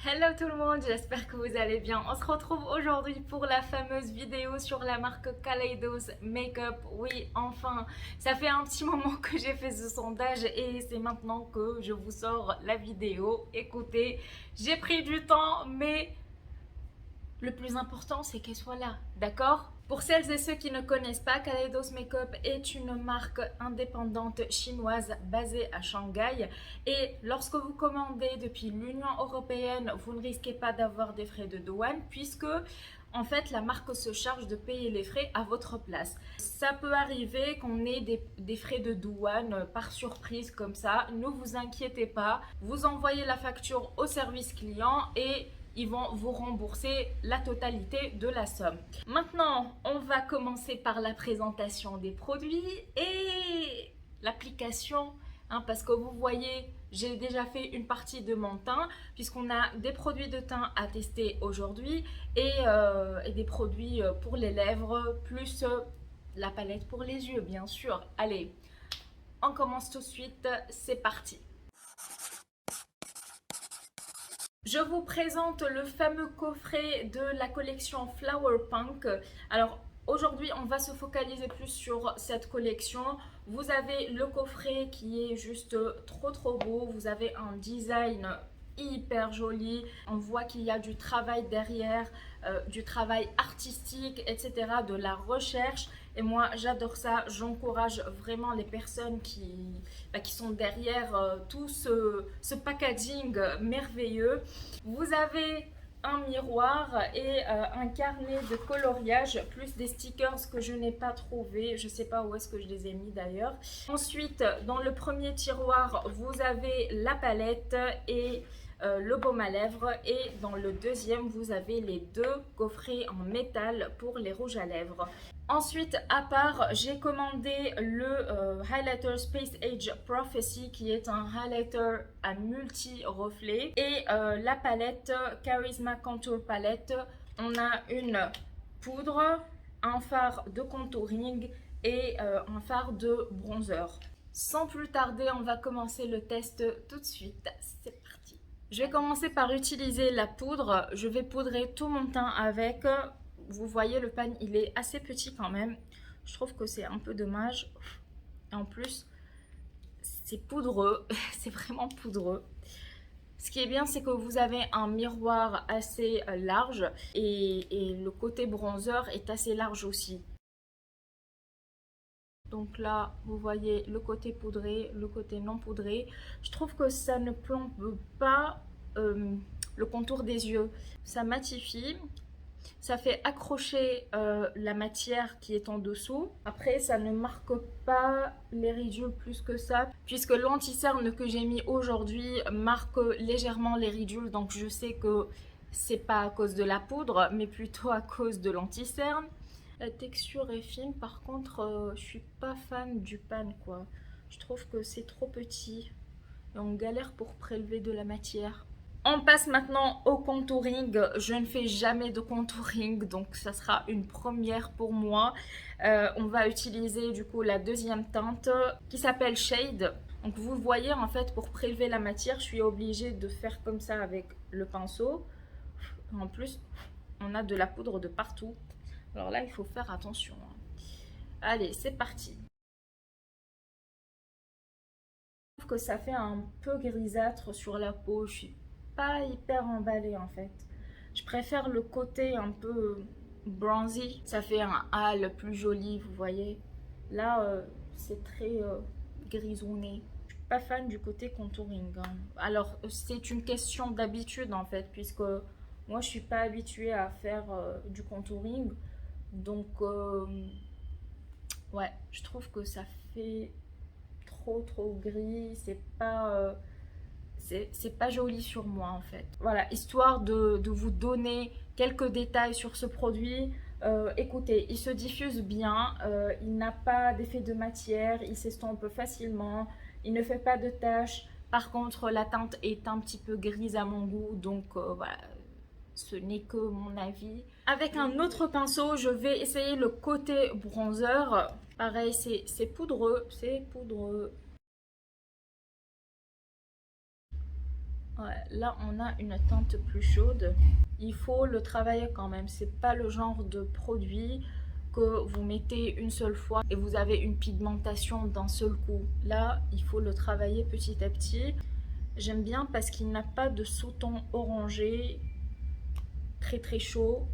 Hello tout le monde, j'espère que vous allez bien. On se retrouve aujourd'hui pour la fameuse vidéo sur la marque Kaleidos Makeup. Oui, enfin, ça fait un petit moment que j'ai fait ce sondage et c'est maintenant que je vous sors la vidéo. Écoutez, j'ai pris du temps, mais le plus important, c'est qu'elle soit là, d'accord? Pour celles et ceux qui ne connaissent pas, Kaleidos Makeup est une marque indépendante chinoise basée à Shanghai. Et lorsque vous commandez depuis l'Union européenne, vous ne risquez pas d'avoir des frais de douane puisque en fait, la marque se charge de payer les frais à votre place. Ça peut arriver qu'on ait des frais de douane par surprise comme ça. Ne vous inquiétez pas. Vous envoyez la facture au service client et ils vont vous rembourser la totalité de la somme. Maintenant, on va commencer par la présentation des produits et l'application, hein, parce que vous voyez, j'ai déjà fait une partie de mon teint, puisqu'on a des produits de teint à tester aujourd'hui et des produits pour les lèvres, plus la palette pour les yeux, bien sûr. Allez, on commence tout de suite, c'est parti. Je vous présente le fameux coffret de la collection Flower Punk. Alors aujourd'hui, on va se focaliser plus sur cette collection. Vous avez le coffret qui est juste trop beau. Vous avez un design hyper joli. On voit qu'il y a du travail derrière, du travail artistique, etc., de la recherche. Et moi, j'adore ça. J'encourage vraiment les personnes qui sont derrière tout ce packaging merveilleux. Vous avez un miroir et un carnet de coloriage, plus des stickers que je n'ai pas trouvé. Je ne sais pas où est-ce que je les ai mis d'ailleurs. Ensuite, dans le premier tiroir, vous avez la palette et le baume à lèvres, et dans le deuxième vous avez les deux coffrets en métal pour les rouges à lèvres. Ensuite, à part, j'ai commandé le highlighter Space Age Prophecy qui est un highlighter à multi-reflets et la palette Charisma Contour Palette. On a une poudre, un fard de contouring et un fard de bronzer. Sans plus tarder, on va commencer le test tout de suite. C'est parti. Je vais commencer par utiliser la poudre. Je vais poudrer tout mon teint avec. Vous voyez, le pan, il est assez petit quand même. Je trouve que c'est un peu dommage. Et en plus, c'est poudreux. C'est vraiment poudreux. Ce qui est bien, c'est que vous avez un miroir assez large et le côté bronzer est assez large aussi. Donc là, vous voyez le côté poudré, le côté non poudré. Je trouve que ça ne plombe pas le contour des yeux. Ça matifie, ça fait accrocher la matière qui est en dessous. Après, ça ne marque pas les ridules plus que ça, puisque l'anti-cerne que j'ai mis aujourd'hui marque légèrement les ridules. Donc je sais que c'est pas à cause de la poudre, mais plutôt à cause de l'anti-cerne. La texture est fine, par contre, je suis pas fan du pan, quoi. Je trouve que c'est trop petit et on galère pour prélever de la matière. On passe maintenant au contouring. Je ne fais jamais de contouring, donc ça sera une première pour moi. On va utiliser du coup la deuxième teinte qui s'appelle Shade. Donc vous voyez, en fait, pour prélever la matière, je suis obligée de faire comme ça avec le pinceau. En plus, on a de la poudre de partout. Alors là, il faut faire attention. Allez, c'est parti. Je trouve que ça fait un peu grisâtre sur la peau. Je suis pas hyper emballée en fait. Je préfère le côté un peu bronzy. Ça fait un hâle plus joli, vous voyez. Là, c'est très grisonné. Je suis pas fan du côté contouring, hein. Alors, c'est une question d'habitude en fait, puisque moi, je suis pas habituée à faire du contouring. Donc, ouais, je trouve que ça fait trop gris. C'est pas joli sur moi en fait. Voilà, histoire de vous donner quelques détails sur ce produit. Écoutez, il se diffuse bien, il n'a pas d'effet de matière, il s'estompe facilement, il ne fait pas de taches. Par contre, la teinte est un petit peu grise à mon goût, donc voilà, ce n'est que mon avis. Avec un autre pinceau, je vais essayer le côté bronzer. Pareil, c'est poudreux, c'est poudreux. Ouais, là, on a une teinte plus chaude. Il faut le travailler quand même. C'est pas le genre de produit que vous mettez une seule fois et vous avez une pigmentation d'un seul coup. Là, il faut le travailler petit à petit. J'aime bien parce qu'il n'a pas de sous-ton orangé très très chaud.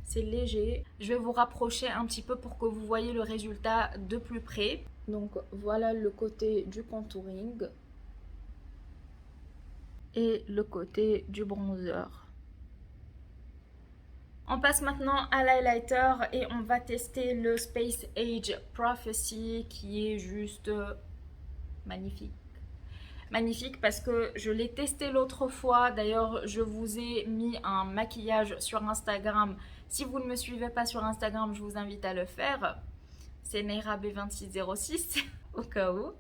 C'est léger. Je vais vous rapprocher un petit peu pour que vous voyez le résultat de plus près. Donc voilà le côté du contouring et le côté du bronzer. On passe maintenant à l'highlighter et on va tester le Space Age Prophecy qui est juste magnifique. Magnifique parce que je l'ai testé l'autre fois. D'ailleurs, je vous ai mis un maquillage sur Instagram. Si vous ne me suivez pas sur Instagram, je vous invite à le faire. C'est Neira B2606 au cas où.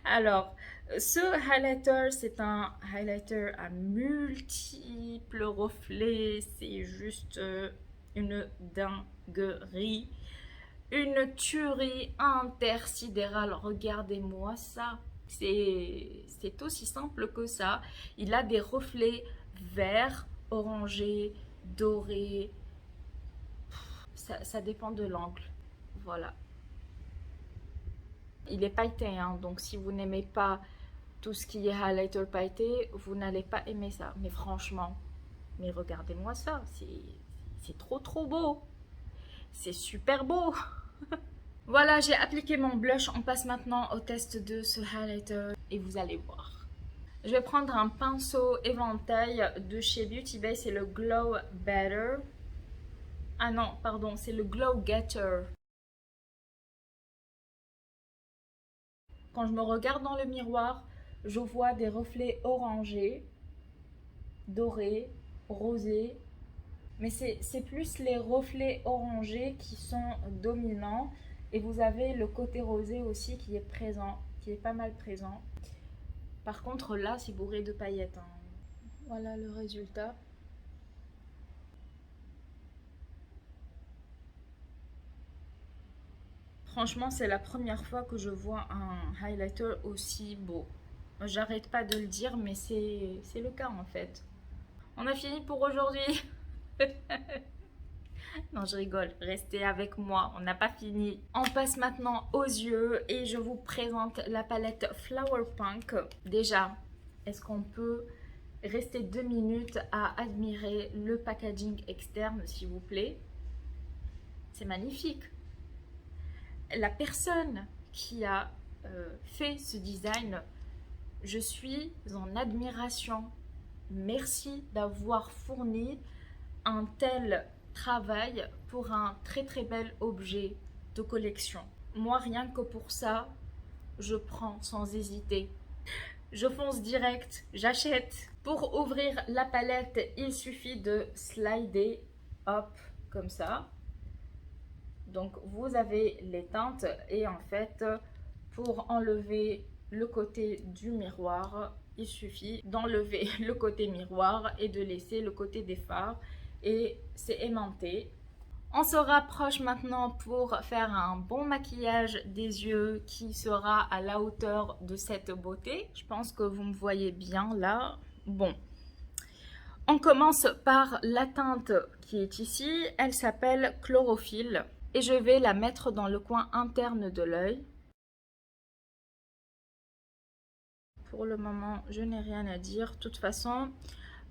Alors, ce highlighter, c'est un highlighter à multiples reflets. C'est juste une dinguerie. Une tuerie intersidérale. Regardez-moi ça. C'est aussi simple que ça. Il a des reflets verts, orangés, dorés. Ça dépend de l'angle. Voilà. Il est pailleté, hein, donc si vous n'aimez pas tout ce qui est highlighter pailleté, vous n'allez pas aimer ça. Mais franchement, mais regardez-moi ça. C'est trop trop beau. C'est super beau. Voilà, j'ai appliqué mon blush. On passe maintenant au test de ce highlighter et vous allez voir. Je vais prendre un pinceau éventail de chez Beauty Bay, c'est le Glow Better. Ah non, pardon, c'est le Glow Getter. Quand je me regarde dans le miroir, je vois des reflets orangés, dorés, rosés. Mais c'est plus les reflets orangés qui sont dominants. Et vous avez le côté rosé aussi qui est présent, qui est pas mal présent. Par contre, là, c'est bourré de paillettes, hein. Voilà le résultat. Franchement, c'est la première fois que je vois un highlighter aussi beau. J'arrête pas de le dire, mais c'est le cas en fait. On a fini pour aujourd'hui. Non, je rigole. Restez avec moi. On n'a pas fini. On passe maintenant aux yeux et je vous présente la palette Flower Punk. Déjà, est-ce qu'on peut rester 2 minutes à admirer le packaging externe, s'il vous plaît? C'est magnifique. La personne qui a fait ce design, je suis en admiration. Merci d'avoir fourni un tel travail pour un très très bel objet de collection. Moi, rien que pour ça, je prends sans hésiter. Je fonce direct, j'achète. Pour ouvrir la palette, il suffit de slider, hop, comme ça. Donc vous avez les teintes et en fait, pour enlever le côté du miroir, il suffit d'enlever le côté miroir et de laisser le côté des fards et c'est aimanté. On se rapproche maintenant pour faire un bon maquillage des yeux qui sera à la hauteur de cette beauté. Je pense que vous me voyez bien là. Bon, on commence par la teinte qui est ici. Elle s'appelle Chlorophylle et je vais la mettre dans le coin interne de l'œil. Pour le moment, je n'ai rien à dire. De toute façon,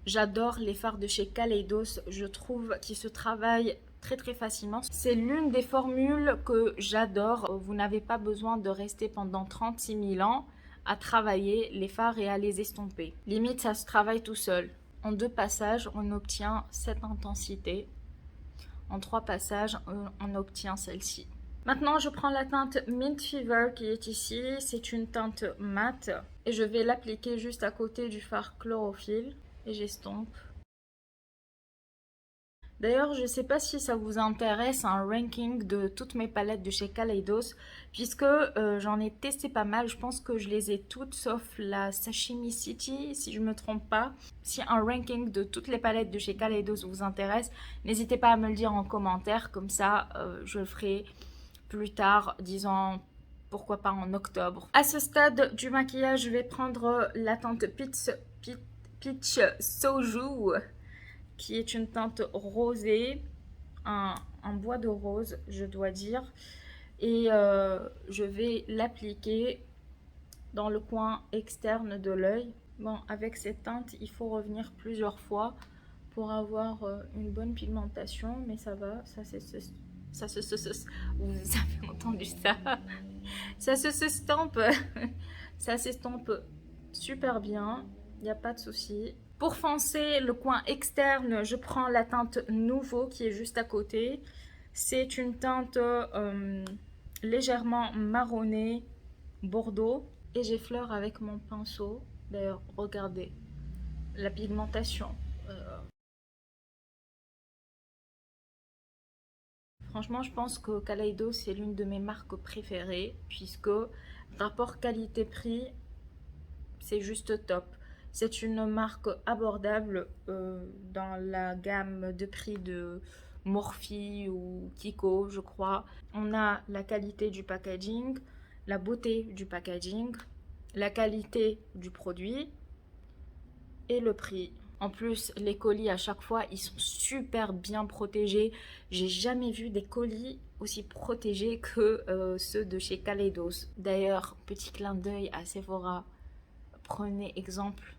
j'adore les fards de chez Kaleidos. Je trouve qu'ils se travaillent très très facilement. C'est l'une des formules que j'adore. Vous n'avez pas besoin de rester pendant 36 000 ans à travailler les fards et à les estomper. Limite, ça se travaille tout seul. En 2 passages, on obtient cette intensité. En 3 passages, on obtient celle-ci. Maintenant, je prends la teinte Mint Fever qui est ici. C'est une teinte mate et je vais l'appliquer juste à côté du fard Chlorophylle et j'estompe. D'ailleurs, je ne sais pas si ça vous intéresse un ranking de toutes mes palettes de chez Kaleidos, puisque j'en ai testé pas mal. Je pense que je les ai toutes sauf la Sashimi City, si je ne me trompe pas. Si un ranking de toutes les palettes de chez Kaleidos vous intéresse, n'hésitez pas à me le dire en commentaire, comme ça je le ferai plus tard, disons pourquoi pas en octobre. À ce stade du maquillage, je vais prendre la teinte Peach Soju, qui est une teinte rosée, un bois de rose, je dois dire. Et je vais l'appliquer dans le coin externe de l'œil. Bon, avec cette teinte, il faut revenir plusieurs fois pour avoir une bonne pigmentation, mais ça va, vous avez entendu ça, ça s'estompe, ça s'estompe super bien, il n'y a pas de souci. Pour foncer le coin externe, je prends la teinte Nouveau qui est juste à côté. C'est une teinte légèrement marronnée, bordeaux, et j'effleure avec mon pinceau. D'ailleurs, regardez la pigmentation. Franchement, je pense que Kaleido, c'est l'une de mes marques préférées, puisque rapport qualité-prix, c'est juste top. C'est une marque abordable dans la gamme de prix de Morphe ou Kiko, je crois. On a la qualité du packaging, la beauté du packaging, la qualité du produit et le prix. En plus, les colis à chaque fois, ils sont super bien protégés. J'ai jamais vu des colis aussi protégés que ceux de chez Kaleidos. D'ailleurs, petit clin d'œil à Sephora. Prenez exemple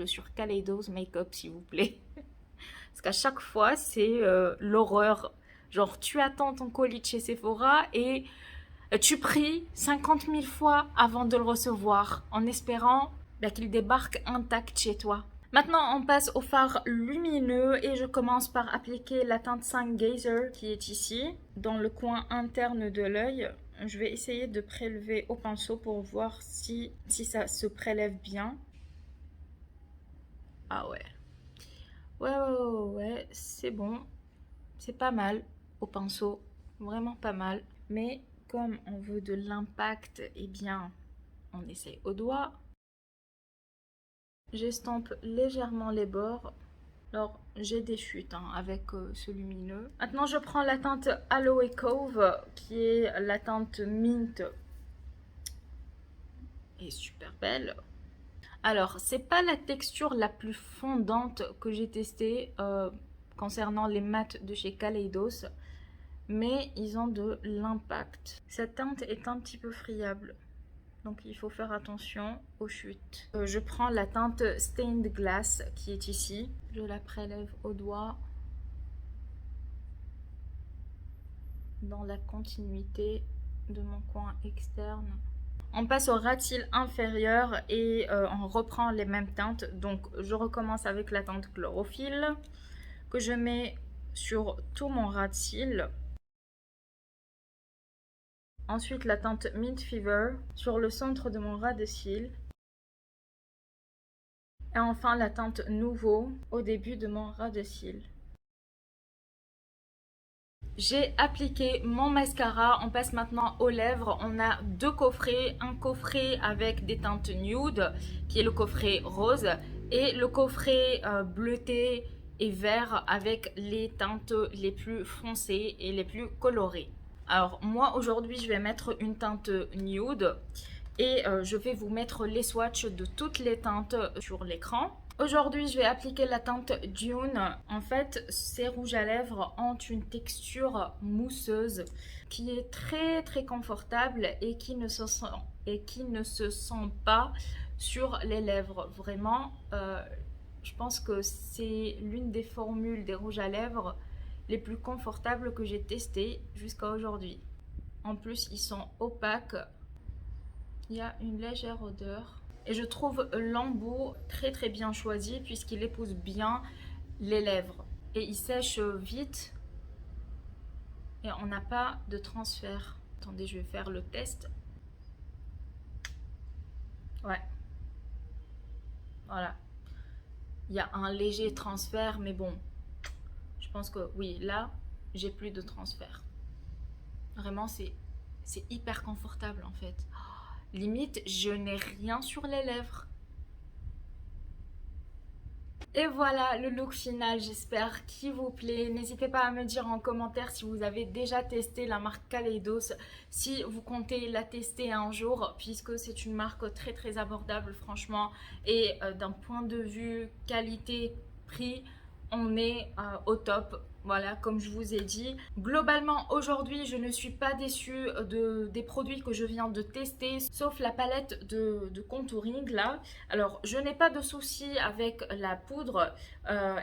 sur Kaleidos Makeup, s'il vous plaît. Parce qu'à chaque fois, c'est l'horreur. Genre, tu attends ton colis de chez Sephora et tu pries 50 000 fois avant de le recevoir, en espérant qu'il débarque intact chez toi. Maintenant, on passe au fard lumineux et je commence par appliquer la teinte Sun Gazer qui est ici, dans le coin interne de l'œil. Je vais essayer de prélever au pinceau pour voir si ça se prélève bien. Ah ouais. Ouais, c'est bon. C'est pas mal au pinceau. Vraiment pas mal. Mais comme on veut de l'impact, eh bien, on essaye au doigt. J'estompe légèrement les bords. Alors, j'ai des chutes avec ce lumineux. Maintenant, je prends la teinte Aloe Cove, qui est la teinte Mint. Et super belle. Alors, c'est pas la texture la plus fondante que j'ai testée concernant les mats de chez Kaleidos, mais ils ont de l'impact. Cette teinte est un petit peu friable, donc il faut faire attention aux chutes. Je prends la teinte Stained Glass qui est ici. Je la prélève au doigt dans la continuité de mon coin externe. On passe au ras de cils inférieur et on reprend les mêmes teintes. Donc je recommence avec la teinte chlorophylle que je mets sur tout mon ras de cils. Ensuite la teinte Mint Fever sur le centre de mon ras de cils. Et enfin la teinte Nouveau au début de mon ras de cils. J'ai appliqué mon mascara, on passe maintenant aux lèvres. On a deux coffrets, un coffret avec des teintes nude qui est le coffret rose et le coffret bleuté et vert avec les teintes les plus foncées et les plus colorées. Alors moi aujourd'hui je vais mettre une teinte nude et je vais vous mettre les swatchs de toutes les teintes sur l'écran. Aujourd'hui, je vais appliquer la teinte Dune. En fait, ces rouges à lèvres ont une texture mousseuse qui est très confortable et qui ne se sent pas sur les lèvres. Vraiment, je pense que c'est l'une des formules des rouges à lèvres les plus confortables que j'ai testées jusqu'à aujourd'hui. En plus, ils sont opaques. Il y a une légère odeur. Et je trouve l'embout très bien choisi puisqu'il épouse bien les lèvres. Et il sèche vite. Et on n'a pas de transfert. Attendez, je vais faire le test. Ouais. Voilà. Il y a un léger transfert, mais bon. Je pense que oui, là, j'ai plus de transfert. Vraiment, c'est hyper confortable en fait. Limite, je n'ai rien sur les lèvres. Et voilà le look final, j'espère qu'il vous plaît. N'hésitez pas à me dire en commentaire si vous avez déjà testé la marque Kaleidos, si vous comptez la tester un jour, puisque c'est une marque très très abordable franchement. Et d'un point de vue qualité-prix, on est au top. Voilà, comme je vous ai dit. Globalement, aujourd'hui, je ne suis pas déçue des produits que je viens de tester, sauf la palette de contouring là. Alors, je n'ai pas de souci avec la poudre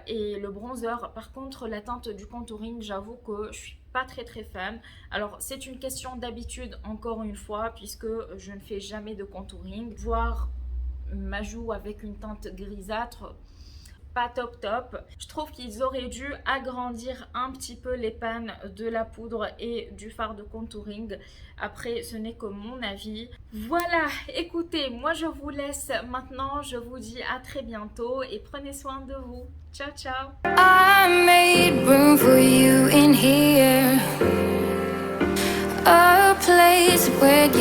et le bronzer. Par contre, la teinte du contouring, j'avoue que je suis pas très très fan. Alors, c'est une question d'habitude, encore une fois, puisque je ne fais jamais de contouring. Voir ma joue avec une teinte grisâtre, pas top top. Je trouve qu'ils auraient dû agrandir un petit peu les pannes de la poudre et du fard de contouring. Après, ce n'est que mon avis. Voilà, écoutez, moi je vous laisse maintenant. Je vous dis à très bientôt et prenez soin de vous. Ciao, ciao. I made room for you in here. A place where you